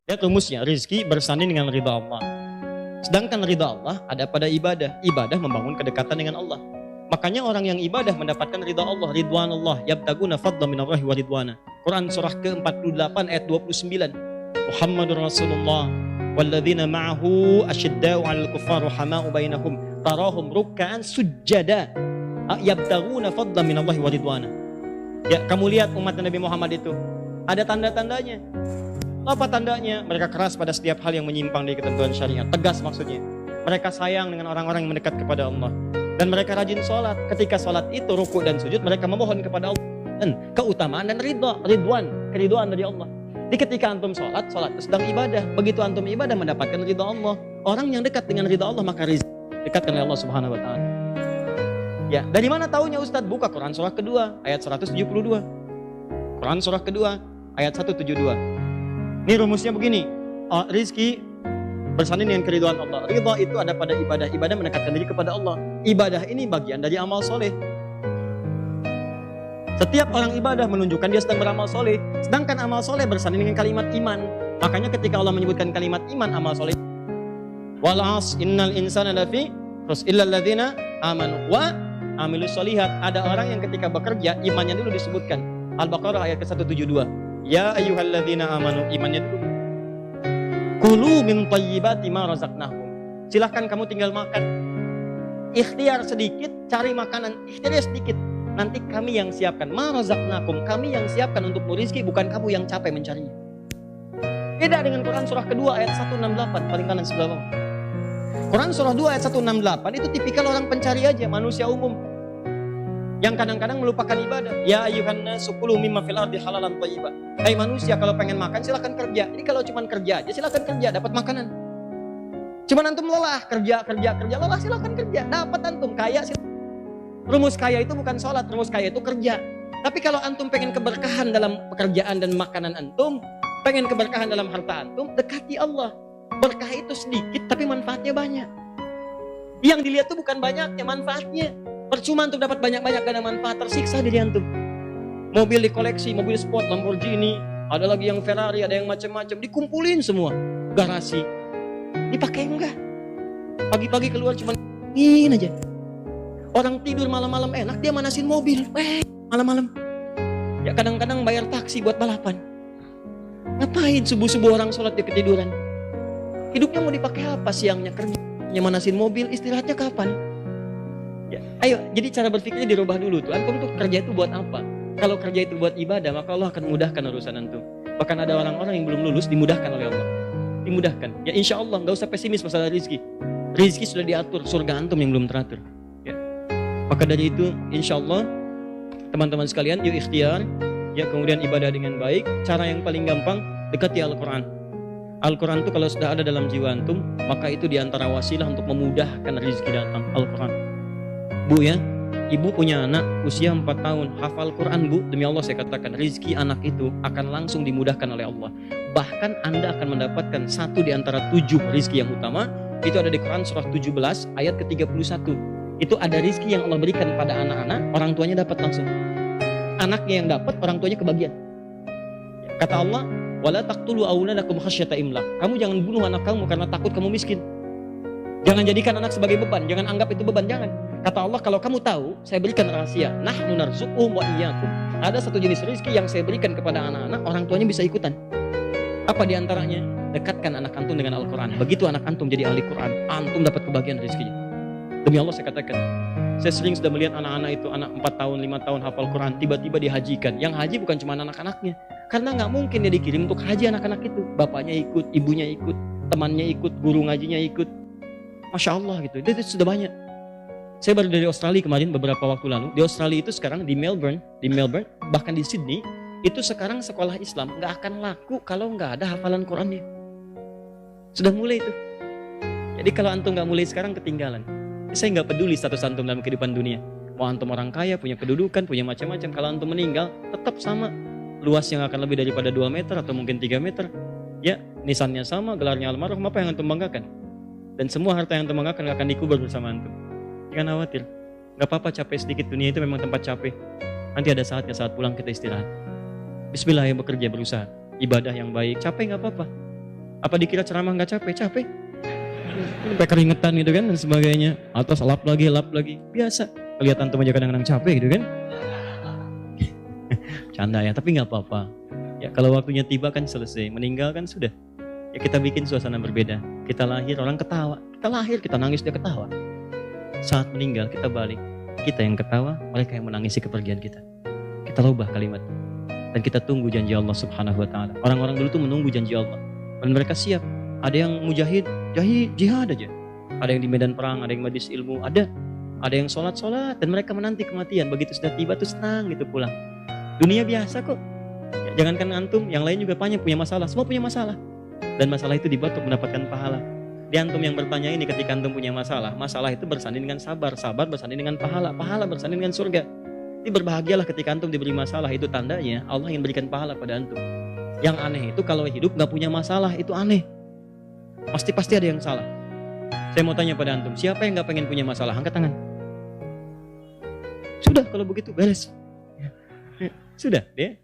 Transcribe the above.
Lihat rumusnya, rizki bersanding dengan ridha Allah. Sedangkan ridha Allah ada pada ibadah. Ibadah membangun kedekatan dengan Allah. Makanya orang yang ibadah mendapatkan ridha Allah, ridwanullah, yabtaguna fadlan minallahi wa ridwana. Quran surah ke-48 ayat 29. Muhammadur Rasulullah walladzina ma'ahu asyidda'u 'alal kuffar rahama'u bainahum tarahum ruk'an sujada yabtaguna fadlan minallahi wa ridwana. Ya, kamu lihat umat Nabi Muhammad itu ada tanda-tandanya. Apa tandanya? Mereka keras pada setiap hal yang menyimpang dari ketentuan syariat. Tegas maksudnya. Mereka sayang dengan orang-orang yang mendekat kepada Allah. Dan mereka rajin sholat. Ketika sholat itu ruku dan sujud, mereka memohon kepada Allah. Dan keutamaan dan keriduan dari Allah. Jadi ketika antum sholat itu sedang ibadah. Begitu antum ibadah mendapatkan ridha Allah. Orang yang dekat dengan ridha Allah maka dekat dengan Allah Subhanahu wa ta'ala. Ya, dari mana taunya Ustadz? Buka Quran surah kedua ayat 172. Quran surah kedua ayat 172. Ini rumusnya begini, rizki bersanding dengan keridhaan Allah. Ridha itu ada pada ibadah. Ibadah mendekatkan diri kepada Allah. Ibadah ini bagian dari amal soleh. Setiap orang ibadah menunjukkan dia sedang beramal soleh. Sedangkan amal soleh bersanding dengan kalimat iman. Makanya ketika Allah menyebutkan kalimat iman, amal soleh. Wal 'asr innal insana lafi khusr illal ladzina amanu wa amilus sholihat. Ada orang yang ketika bekerja imannya dulu disebutkan. Al-Baqarah ayat ke-172. Ya ayyuhalladzina amanu, imannya dulu. Kulu min thayyibati ma razaqnakum. Silahkan kamu tinggal makan. Ikhtiar sedikit, cari makanan. Ikhtiar sedikit, nanti kami yang siapkan. Ma razaqnakum, kami yang siapkan untuk rezeki, bukan kamu yang capek mencarinya. Beda dengan Quran surah kedua ayat 168, paling kanan sebelah bawah. Quran surah 2 ayat 168 itu tipikal orang pencari aja, manusia umum. Yang kadang-kadang melupakan ibadah. Ya ayyuhan nasu kulu mimma fil ardi halalan thayyiban. Hai manusia, kalau pengen makan silakan kerja. Jadi kalau cuma kerja aja silakan kerja, dapat makanan. Cuman antum lelah, kerja, lelah silakan kerja, dapat antum kaya. Rumus kaya itu bukan sholat, rumus kaya itu kerja. Tapi kalau antum pengen keberkahan dalam pekerjaan dan makanan antum, pengen keberkahan dalam harta antum, dekati Allah. Berkah itu sedikit tapi manfaatnya banyak. Yang dilihat itu bukan banyaknya, manfaatnya. Percuma untuk dapat banyak-banyak gak ada manfaat, tersiksa diri antum. Mobil dikoleksi, mobil sport, Lamborghini, ada lagi yang Ferrari, ada yang macam-macam, dikumpulin semua. Garasi, dipakai enggak? Pagi-pagi keluar cuma ingin aja. Orang tidur malam-malam enak, dia manasin mobil, malam-malam. Ya kadang-kadang bayar taksi buat balapan. Ngapain subuh-subuh orang sholat dia ketiduran? Hidupnya mau dipakai apa? Siangnya kerja, manasin mobil, istirahatnya kapan? Ya, ayo, jadi cara berpikirnya dirubah dulu tuh. Antum tuh kerja itu buat apa? Kalau kerja itu buat ibadah, maka Allah akan mudahkan urusan antum. Bahkan ada orang-orang yang belum lulus dimudahkan oleh Allah. Dimudahkan. Ya insya Allah, nggak usah pesimis masalah rezeki. Rezeki sudah diatur, surga antum yang belum teratur. Ya. Maka dari itu, insya Allah, teman-teman sekalian, yuk ikhtiar. Ya kemudian ibadah dengan baik. Cara yang paling gampang, dekati Al-Quran. Al-Quran itu kalau sudah ada dalam jiwa antum, maka itu diantara wasilah untuk memudahkan rezeki datang. Al-Quran. Bu ya, ibu punya anak usia 4 tahun, hafal Quran bu, demi Allah saya katakan rezeki anak itu akan langsung dimudahkan oleh Allah. Bahkan Anda akan mendapatkan 1 di antara 7 rezeki yang utama. Itu ada di Quran surah 17 ayat ke-31. Itu ada rezeki yang Allah berikan pada anak-anak, orang tuanya dapat langsung. Anaknya yang dapat, orang tuanya kebagian. Kata Allah, wala taqtulu auladakum khasyata imlaq. Kamu jangan bunuh anak kamu karena takut kamu miskin. Jangan jadikan anak sebagai beban, jangan anggap itu beban, jangan. Kata Allah, kalau kamu tahu, saya berikan rahasia. Nahnu narzuquhum wa iyyakum. Ada 1 jenis rezeki yang saya berikan kepada anak-anak, orang tuanya bisa ikutan. Apa di antaranya? Dekatkan anak antum dengan Al-Quran. Begitu anak antum jadi ahli Quran, antum dapat kebagian rezekinya. Demi Allah saya katakan, saya sering sudah melihat anak-anak itu, anak 4 tahun, 5 tahun hafal Quran, tiba-tiba dihajikan. Yang haji bukan cuma anak-anaknya. Karena nggak mungkin dia dikirim untuk haji anak-anak itu. Bapaknya ikut, ibunya ikut, temannya ikut, guru ngajinya ikut. Masya Allah gitu, itu sudah banyak. Saya baru dari Australia kemarin beberapa waktu lalu. Di Australia itu sekarang di Melbourne, bahkan di Sydney, itu sekarang sekolah Islam nggak akan laku kalau nggak ada hafalan Qurannya. Sudah mulai itu. Jadi kalau antum nggak mulai sekarang ketinggalan. Saya nggak peduli status antum dalam kehidupan dunia. Mau antum orang kaya, punya kedudukan, punya macam-macam. Kalau antum meninggal, tetap sama. Luas yang akan lebih daripada 2 meter atau mungkin 3 meter. Ya, nisannya sama, gelarnya almarhum, apa yang antum banggakan? Dan semua harta yang antum banggakan akan dikubur bersama antum. Jangan khawatir. Gak apa-apa capek sedikit, dunia itu memang tempat capek. Nanti ada saatnya, saat pulang kita istirahat. Bismillah ya, bekerja, berusaha. Ibadah yang baik, capek gak apa-apa. Apa dikira ceramah nggak capek? Capek. Sampai keringetan gitu kan dan sebagainya. Atas lap lagi. Biasa. Kelihatan tuh aja kadang-kadang capek gitu kan. Canda ya, tapi nggak apa-apa. Ya kalau waktunya tiba kan selesai. Meninggal kan sudah. Ya kita bikin suasana berbeda. Kita lahir orang ketawa. Kita lahir kita nangis dia ketawa. Saat meninggal kita balik. Kita yang ketawa, mereka yang menangisi kepergian kita. Kita rubah kalimat. Dan kita tunggu janji Allah Subhanahu wa taala. Orang-orang dulu tuh menunggu janji Allah. Dan mereka siap. Ada yang mujahid, jihad aja. Ada yang di medan perang, ada yang majlis ilmu, ada yang sholat dan mereka menanti kematian. Begitu sudah tiba tuh senang gitu pulang. Dunia biasa kok. Ya, jangankan antum, yang lain juga banyak punya masalah. Semua punya masalah. Dan masalah itu dibuat untuk mendapatkan pahala. Di antum yang bertanya ini ketika antum punya masalah itu bersanding dengan sabar bersanding dengan pahala bersanding dengan surga. Jadi berbahagialah ketika antum diberi masalah, itu tandanya Allah ingin berikan pahala pada antum. Yang aneh itu kalau hidup gak punya masalah, itu aneh. Pasti ada yang salah. Saya mau tanya pada antum, siapa yang gak pengen punya masalah? Angkat tangan. Sudah, kalau begitu beres. Sudah, ya.